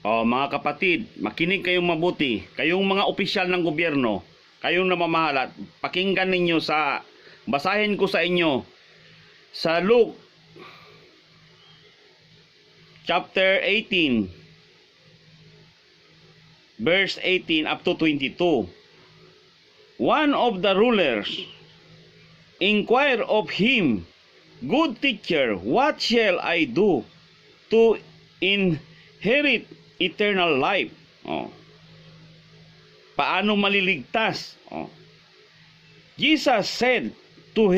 Oh, mga kapatid, makinig kayong mabuti. Kayong mga opisyal ng gobyerno, kayong namamahala, pakinggan ninyo basahin ko sa inyo sa Luke chapter 18 verse 18 up to 22. One of the rulers inquired of him, "Good teacher, what shall I do to inherit eternal life?" Oh. Paano maliligtas? Oh. Jesus said to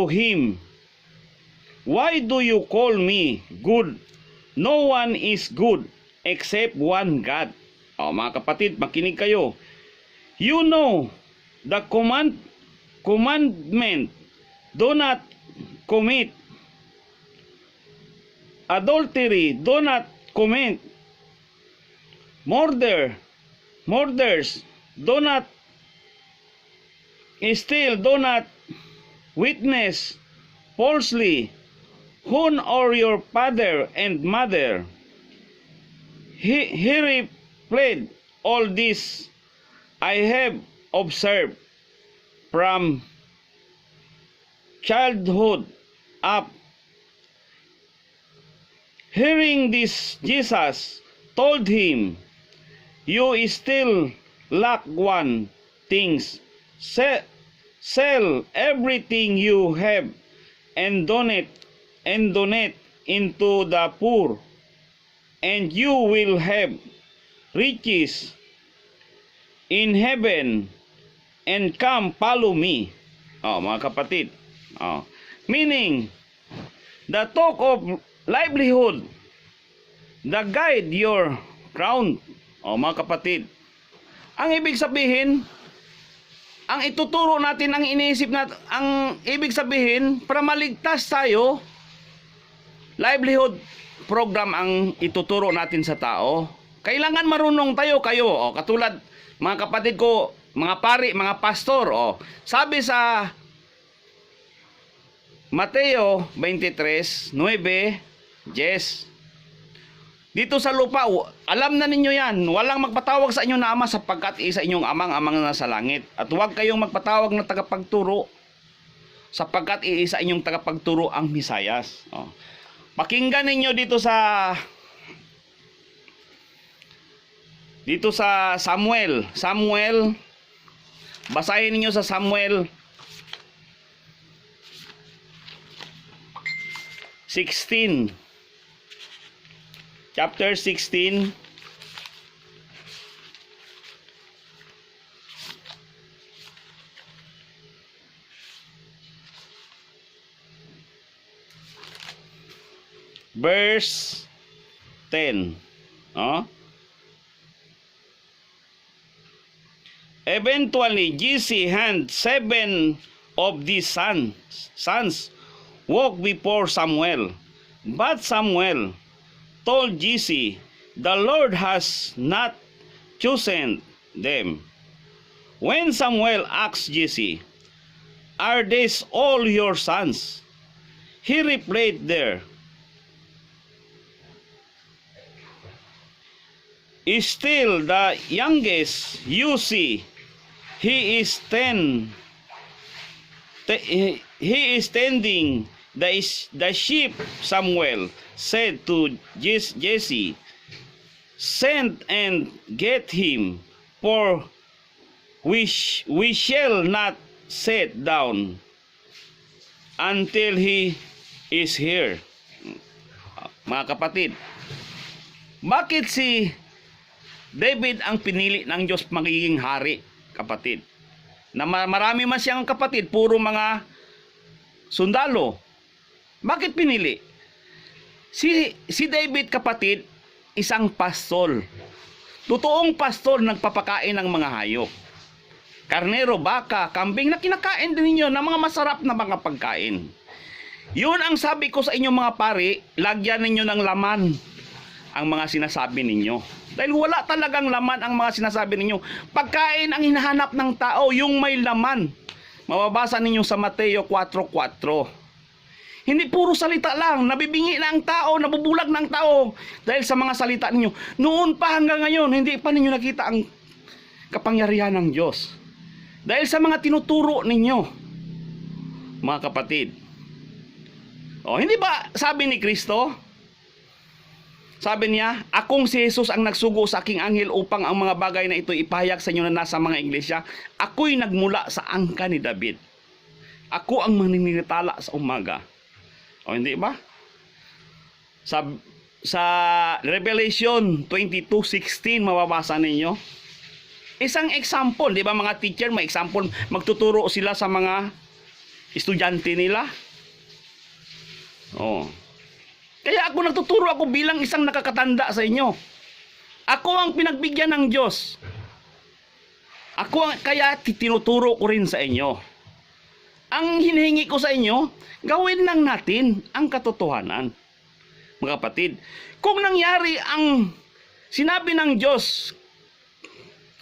him, "Why do you call me good? No one is good except one God." Oh, mga kapatid, makinig kayo. You know the commandment, do not commit adultery, do not commit murders, do not steal, do not witness falsely, honor your father and mother. He replied, "All this I have observed from childhood up." Hearing this, Jesus told him, "You still lack one thing. Sell everything you have and donate into the poor, and you will have riches in heaven, and come follow me." Oh, mga kapatid. Oh. Meaning, the talk of livelihood, the guide your crown. Oh, mga kapatid. Ang ibig sabihin, ang ituturo natin, ang iniisip natin, ang ibig sabihin, para maligtas tayo, livelihood program ang ituturo natin sa tao. Kailangan marunong tayo, kayo. Oh, katulad, mga kapatid ko, mga pari, mga pastor. Oh, sabi sa Mateo 23:9, dito sa lupa, alam na ninyo yan, walang magpatawag sa inyo na ama sapagkat isa inyong amang nasa langit. At huwag kayong magpatawag na tagapagturo sapagkat iisa inyong tagapagturo ang Misayas. Oh. Pakinggan ninyo dito sa Samuel, basahin ninyo sa Samuel 16, chapter 16, verse 10. Oh? Eventually, Jesse and 7 of these sons walked before Samuel. But Samuel told Jesse, "The Lord has not chosen them." When Samuel asked Jesse, "Are these all your sons?" he replied, "There is still the youngest you see. He is tending the sheep." Samuel said to Jesse, "Send and get him, for we shall not sit down until he is here." Mga kapatid, bakit si David ang pinili ng Diyos magiging hari, kapatid? Na marami man siyang kapatid, puro mga sundalo. Bakit pinili? Si David, kapatid, isang pastol. Totoong pastol, nagpapakain ng mga hayop. Karnero, baka, kambing na kinakain din ninyo ng mga masarap na mga pagkain. Yun ang sabi ko sa inyo, mga pari, lagyan ninyo ng laman ang mga sinasabi ninyo. Dahil wala talagang laman ang mga sinasabi ninyo. Pagkain ang hinahanap ng tao, yung may laman. Mababasa ninyo sa Mateo 4:4. Hindi puro salita lang, nabibingi na ang tao, nabubulag na ang tao dahil sa mga salita ninyo. Noon pa hanggang ngayon, hindi pa ninyo nakita ang kapangyarihan ng Diyos. Dahil sa mga tinuturo ninyo, mga kapatid. O, hindi ba sabi ni Kristo? Sabi niya, akong si Jesus ang nagsugo sa aking anghel upang ang mga bagay na ito ipahayag sa inyo na nasa mga iglesia. Ako'y nagmula sa angka ni David. Ako ang maninitala sa umaga. O hindi ba? Sa Revelation 22:16 mababasa ninyo. Isang example, di ba mga teacher, may example, magtuturo sila sa mga estudyante nila. Oh. Kaya ako nagtuturo ako bilang isang nakakatanda sa inyo. Ako ang pinagbigyan ng Diyos. Kaya tinuturo ko rin sa inyo. Ang hinihingi ko sa inyo, gawin lang natin ang katotohanan. Mga kapatid, kung nangyari ang sinabi ng Diyos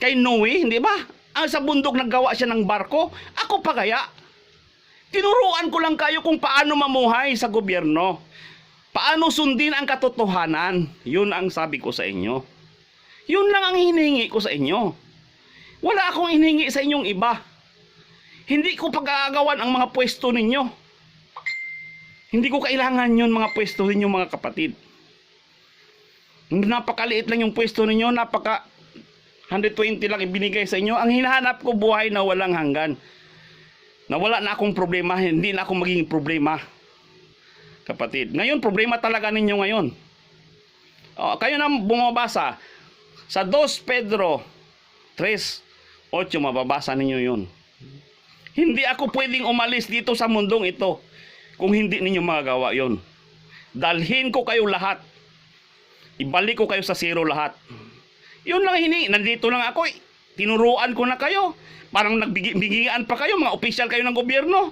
kay Noe, hindi ba? Ang sa bundok naggawa siya ng barko, ako pa kaya? Tinuruan ko lang kayo kung paano mamuhay sa gobyerno. Paano sundin ang katotohanan. Yun ang sabi ko sa inyo. Yun lang ang hinihingi ko sa inyo. Wala akong hinihingi sa inyong iba. Hindi ko pag-aagawan ang mga pwesto ninyo. Hindi ko kailangan yun mga pwesto ninyo mga kapatid. Napakaliit lang yung pwesto ninyo, 120 lang ibinigay sa inyo. Ang hinahanap ko buhay na walang hanggan. Na wala na akong problema, hindi na ako magiging problema. Kapatid, ngayon problema talaga ninyo ngayon. Kayo na bumabasa sa 2 Pedro 3:8, mababasa ninyo yun. Hindi ako pwedeng umalis dito sa mundong ito kung hindi ninyo magagawa yon. Dalhin ko kayo lahat. Ibalik ko kayo sa zero lahat. Yun lang nandito lang ako. Tinuruan ko na kayo. Parang nagbigian pa kayo, mga opisyal kayo ng gobyerno.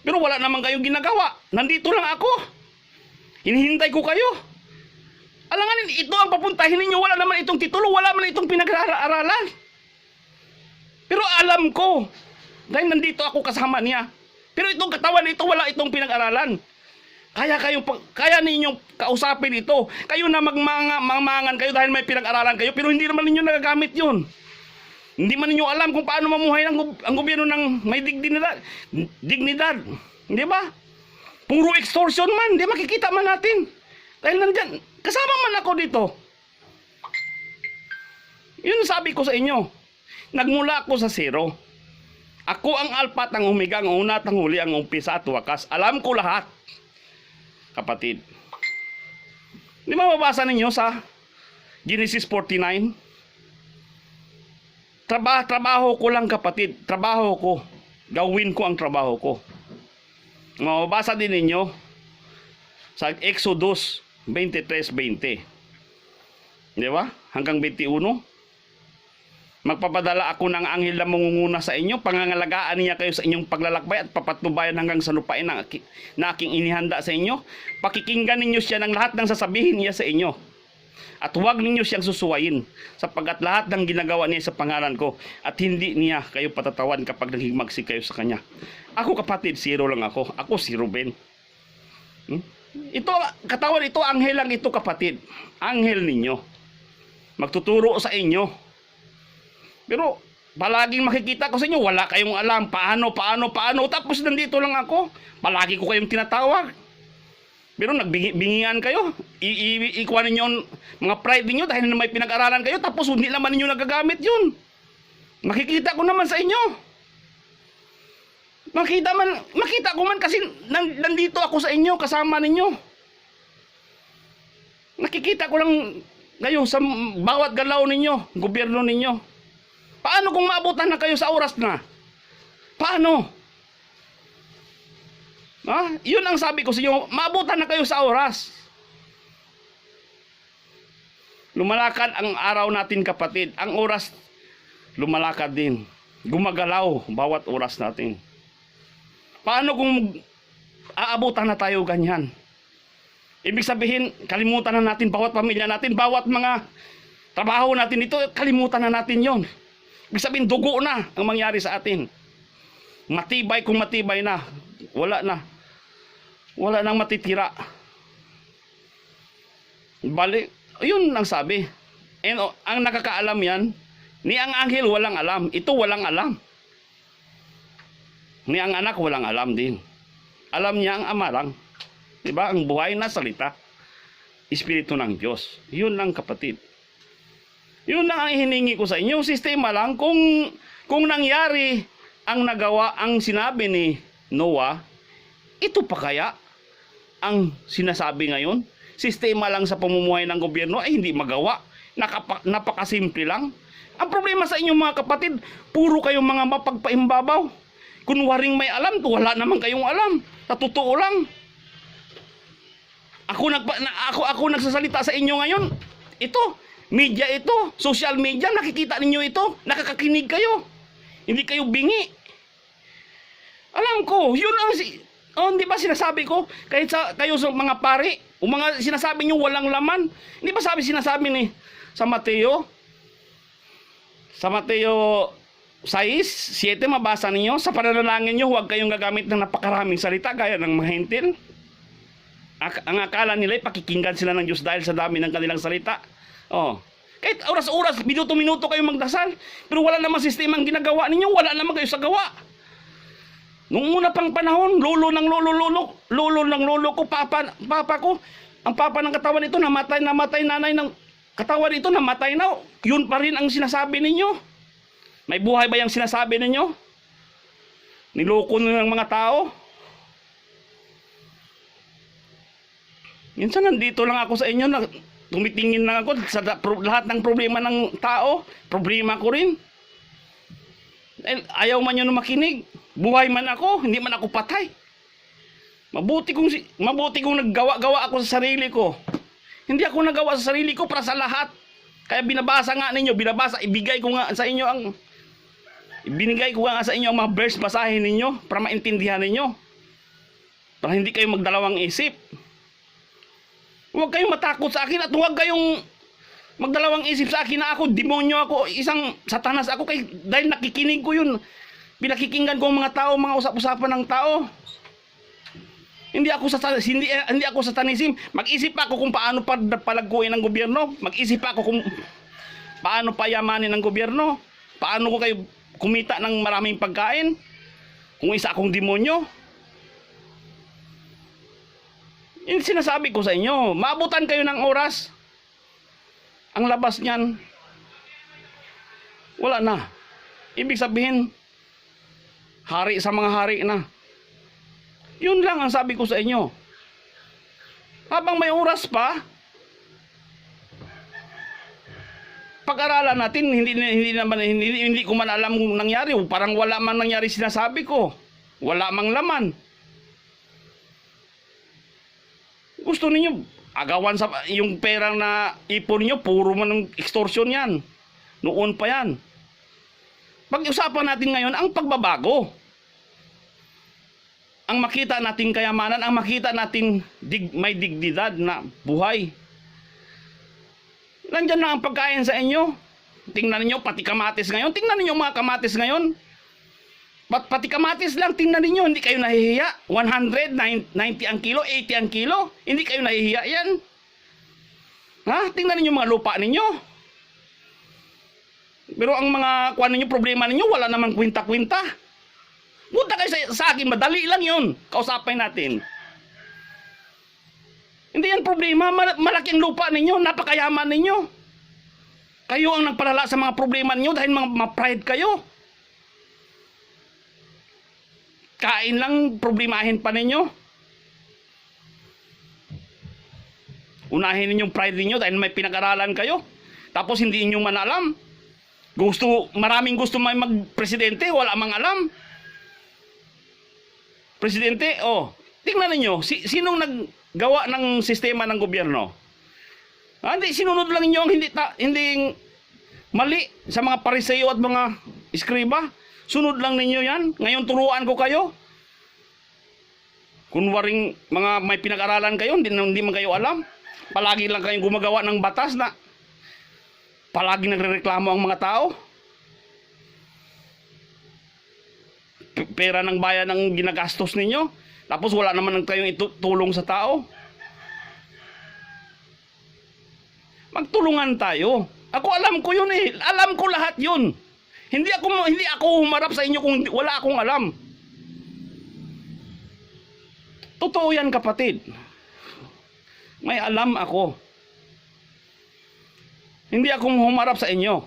Pero wala naman kayong ginagawa. Nandito lang ako. Hinihintay ko kayo. Alanganin, ito ang papuntahin ninyo. Wala naman itong titulo, wala naman itong pinag-aaralan. Pero alam ko, dahil nandito ako kasama niya. Pero itong katawan ito, wala itong pinag-aralan. Kaya ninyong kausapin ito. Kayo na magmangan kayo dahil may pinag-aralan kayo, pero hindi naman ninyo nagagamit yun. Hindi man ninyo alam kung paano mamuhay ang gobyerno ng may dignidad. Hindi ba? Puro extortion man, hindi makikita man natin. Dahil nandyan, kasama man ako dito. Yun sabi ko sa inyo. Nagmula ako sa zero. Ako ang alpha at ang omega, ang una at ang huli, ang umpisa at wakas. Alam ko lahat. Kapatid. Di ba mabasa ninyo sa Genesis 49? Trabaho ko lang kapatid. Trabaho ko. Gawin ko ang trabaho ko. Mababasa din ninyo sa Exodus 23:20. Di ba? Hanggang 21. Magpapadala ako ng anghel na mangunguna sa inyo. Pangangalagaan niya kayo sa inyong paglalakbay at papatnubayan hanggang sa lupain na aking inihanda sa inyo. Pakikinggan ninyo siya ng lahat ng sasabihin niya sa inyo. At huwag ninyo siyang susuwayin sapagkat lahat ng ginagawa niya sa pangalan ko at hindi niya kayo patatawan kapag naghimagsik kayo sa kanya. Ako kapatid, zero lang ako. Ako si Ruben. Ito, katawan ito, anghel lang ito kapatid. Anghel ninyo. Magtuturo sa inyo. Pero palaging makikita ko sa inyo, wala kayong alam paano. Tapos nandito lang ako. Palagi ko kayong tinatawag. Pero nagbingian kayo. Ikuha ninyo mga pride ninyo dahil may pinag-aralan kayo. Tapos hindi naman ninyo nagagamit yun. Makikita ko naman sa inyo. Makita ko man kasi nandito ako sa inyo, kasama ninyo. Nakikita ko lang ngayon sa bawat galaw ninyo, gobyerno ninyo. Paano kung maabutan na kayo sa oras na? Paano? Yun ang sabi ko sa inyo, maabutan na kayo sa oras. Lumalakad ang araw natin kapatid. Ang oras, lumalakad din. Gumagalaw bawat oras natin. Paano kung aabutan na tayo ganyan? Ibig sabihin, kalimutan na natin bawat pamilya natin, bawat mga trabaho natin ito, kalimutan na natin yon. Ibig sabihin, dugo na ang mangyari sa atin. Matibay kung matibay na. Wala na. Wala nang matitira. Balik, yun ang sabi. And ang nakakaalam yan, ni ang anghel walang alam. Ito walang alam. Ni ang anak walang alam din. Alam niya ang ama lang. Diba? Ang buhay na salita. Espiritu ng Diyos. Yun lang, kapatid. Yun lang ang hiningi ko sa inyo. Sistema lang. Kung nangyari ang nagawa, ang sinabi ni Noah, ito pa kaya ang sinasabi ngayon? Sistema lang sa pamumuhay ng gobyerno ay hindi magawa. Napakasimple lang. Ang problema sa inyo mga kapatid, puro kayong mga mapagpaimbabaw. Kunwaring may alam, wala naman kayong alam. Sa totoo lang. Ako nagsasalita sa inyo ngayon. Ito, media ito, social media, nakikita ninyo ito. Nakakakinig kayo. Hindi kayo bingi. Alam ko, yun ang hindi ba sinasabi ko? Kahit kayo sa mga pari, o mga sinasabi nyo walang laman. Hindi ba sinasabi ni sa Mateo 6:7, mabasa ninyo, sa pananalangin nyo, huwag kayong gagamit ng napakaraming salita gaya ng mga hentil. Ang akala nila ay pakikinggan sila ng Diyos dahil sa dami ng kanilang salita. Oh. Kahit oras-oras, minuto-minuto kayo magdasal, pero wala namang sistema ang ginagawa ninyo, wala naman kayo sa gawa. Nung una pang panahon, lolo ng lolo ko, papa ko, ang papa ng katawan ito, namatay, nanay ng katawan ito, namatay na. Yun pa rin ang sinasabi ninyo. May buhay ba yung sinasabi ninyo? Niloko ng mga tao? Minsan nandito lang ako sa inyo, tumitingin lang ako sa lahat ng problema ng tao. Problema ko rin. Ayaw man nyo na makinig. Buhay man ako, hindi man ako patay. Mabuti kong naggawa-gawa ako sa sarili ko. Hindi ako nagawa sa sarili ko para sa lahat. Kaya binabasa nga ninyo, ibigay ko nga sa inyo ibinigay ko nga sa inyo ang mga verse, basahin ninyo para maintindihan ninyo. Para hindi kayo magdalawang isip. Huwag kayong matakot sa akin at huwag kayong magdalawang isip sa akin na ako, demonyo ako, isang satanas ako, dahil nakikinig ko yun. Pinakikinggan ko ang mga tao, mga usap-usapan ng tao. Hindi ako satanism. Mag-isip pa ako kung paano palagkuin ng gobyerno. Mag-isip pa ako kung paano payamanin ng gobyerno. Paano ko kayo kumita ng maraming pagkain kung isa akong demonyo. Yung sinasabi ko sa inyo, maabutan kayo ng oras. Ang labas niyan, wala na. Ibig sabihin, hari sa mga hari na. Yun lang ang sabi ko sa inyo. Habang may oras pa, pag-aralan natin, hindi ko man alam kung nangyari. Parang wala man nangyari sinasabi ko. Wala mang laman. Gusto ninyo, agawan sa yung perang na ipon niyo, puro man ng extortion yan. Noon pa yan. Pag-usapan natin ngayon, ang pagbabago. Ang makita nating kayamanan, ang makita nating may dignidad na buhay. Nandyan na ang pagkain sa inyo. Tingnan niyo pati kamatis ngayon. Tingnan niyo mga kamatis ngayon. Pati kamatis lang, tingnan niyo, hindi kayo nahihiya. 190 ang kilo, 80 ang kilo. Hindi kayo nahihiya yan. Ha? Tingnan niyo mga lupa ninyo. Pero ang mga kuwan ninyo, problema ninyo, wala namang kwinta-kwinta. Punta kayo sa akin, madali lang yun. Kausapin natin. Hindi yan problema, malaking lupa ninyo, napakayaman ninyo. Kayo ang nagpalala sa mga problema ninyo dahil mga pride kayo. Kain lang, problemahin pa ninyo. Unahin ninyong pride ninyo dahil may pinag-aralan kayo. Tapos hindi niyo man alam. Maraming gusto may magpresidente, wala mang alam. Presidente, tingnan ninyo, sinong naggawa ng sistema ng gobyerno? Hindi, sinunod lang ninyo ang hindi mali sa mga pariseyo at mga iskriba. Sunod lang ninyo yan. Ngayon turuan ko kayo. Kunwaring mga may pinag-aralan kayo, hindi man kayo alam. Palagi lang kayong gumagawa ng batas na palagi nagrereklamo ang mga tao. Pera ng bayan ang ginagastos ninyo. Tapos wala naman kayong itutulong sa tao. Magtulungan tayo. Ako alam ko yun eh. Alam ko lahat yun. Hindi ako humarap sa inyo kung wala akong alam. Totoo yan, kapatid. May alam ako. Hindi ako humarap sa inyo.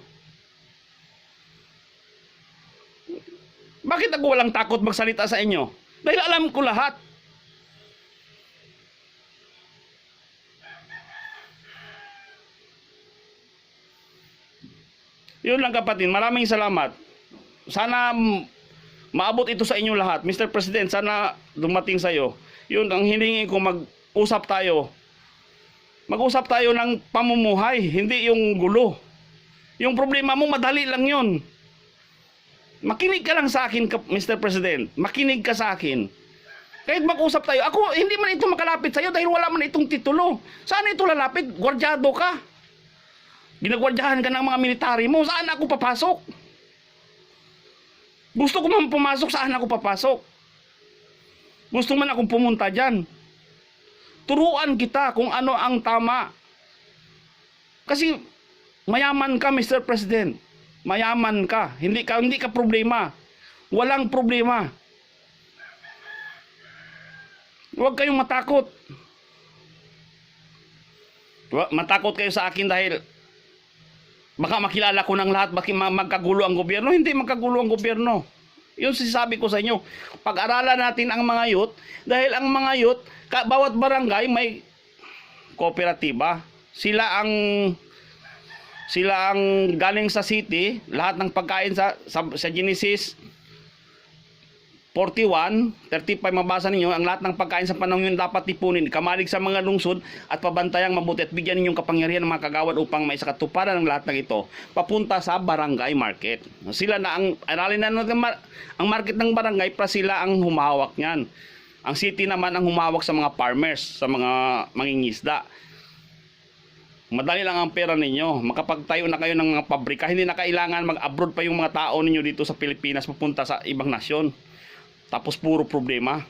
Bakit ako walang takot magsalita sa inyo? Dahil alam ko lahat. Yun lang, kapatid. Maraming salamat. Sana maabot ito sa inyo lahat. Mr. President, sana dumating sa iyo. Yun ang hiningi ko, mag-usap tayo. Mag-usap tayo ng pamumuhay, hindi yung gulo. Yung problema mo, madali lang yun. Makinig ka lang sa akin, Mr. President. Makinig ka sa akin. Kahit mag-usap tayo, ako, hindi man ito makalapit sa iyo dahil wala man itong titulo. Saan ito lalapit? Gwardyado ka. Ginagwardyahan ka ng mga military mo. Saan ako papasok? Gusto ko man pumasok, saan ako papasok? Gusto man akong pumunta dyan. Turuan kita kung ano ang tama. Kasi mayaman ka, Mr. President. Mayaman ka. Hindi ka problema. Walang problema. Huwag kayong matakot. Matakot kayo sa akin dahil baka makilala ko ng lahat, baka magkagulo ang gobyerno. Hindi magkagulo ang gobyerno. Yun sinasabi ko sa inyo. Pag-aralan natin ang mga youth, dahil ang mga youth, bawat barangay may kooperatiba. Sila ang galing sa city, lahat ng pagkain sa Genesis 41, 35, mabasa ninyo, ang lahat ng pagkain sa panahon yun dapat tipunin, kamalig sa mga lungsod at pabantayang mabuti at bigyan ninyong kapangyarihan ng mga kagawad upang may sakatuparan ng lahat ng ito papunta sa barangay market. Sila na aralin na natin ang market ng barangay, para sila ang humahawak niyan. Ang city naman ang humahawak sa mga farmers, sa mga mangingisda. Madali lang ang pera ninyo. Makapagtayo na kayo ng mga pabrika. Hindi na kailangan mag-abroad pa yung mga tao ninyo dito sa Pilipinas papunta sa ibang nasyon. Tapos puro problema.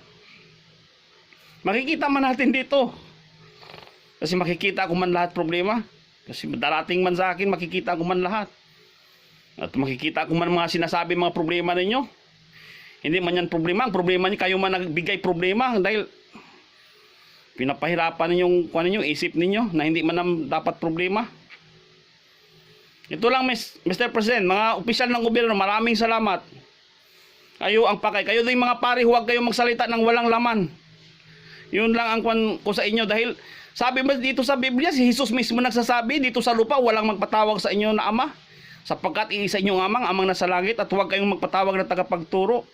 Makikita man natin dito. Kasi makikita ko man lahat problema. Kasi darating man sa akin, makikita ko man lahat. At makikita ko man mga sinasabi, mga problema ninyo. Hindi man yan problema. Ang problema niyo, kayo man nagbigay problema. Dahil pinapahirapan ninyong isip ninyo na hindi man dapat problema. Ito lang, Mr. President, mga opisyal ng gobyerno, maraming salamat. Kayo ang pakay. Kayo din mga pari, huwag kayong magsalita ng walang laman. Yun lang ang kwan ko sa inyo. Dahil sabi mo dito sa Biblia, si Jesus mismo nagsasabi, dito sa lupa walang magpatawag sa inyo na ama, sapagkat iisa inyong amang nasa langit, at huwag kayong magpatawag na tagapagturo.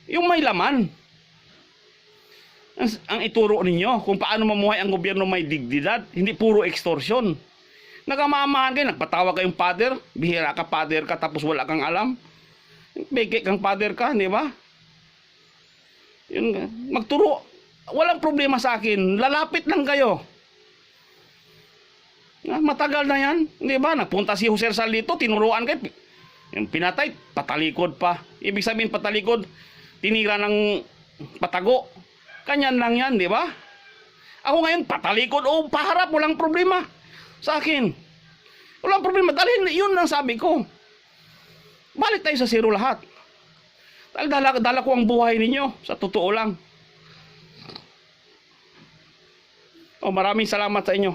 Yung may laman. Ang ituro ninyo kung paano mamuhay ang gobyerno may dignidad, hindi puro extortion. Nakamamahan kayo, nagpatawag kayong father, bihira ka father ka tapos wala kang alam. Bigay kang father ka, di ba? Yun, magturo. Walang problema sa akin. Lalapit lang kayo. Matagal na yan. Di ba? Nagpunta si Jose Rizal dito, tinuruan kayo. Yung pinatay, patalikod pa. Ibig sabihin patalikod, tinira ng patago. Kanyan lang yan, di ba? Ako ngayon, patalikod o paharap, walang problema sa akin. Walang problema. Dahil yun lang sabi ko. Balik tayo sa zero lahat. Dahil dala ko ang buhay ninyo. Sa totoo lang. Maraming salamat sa inyo.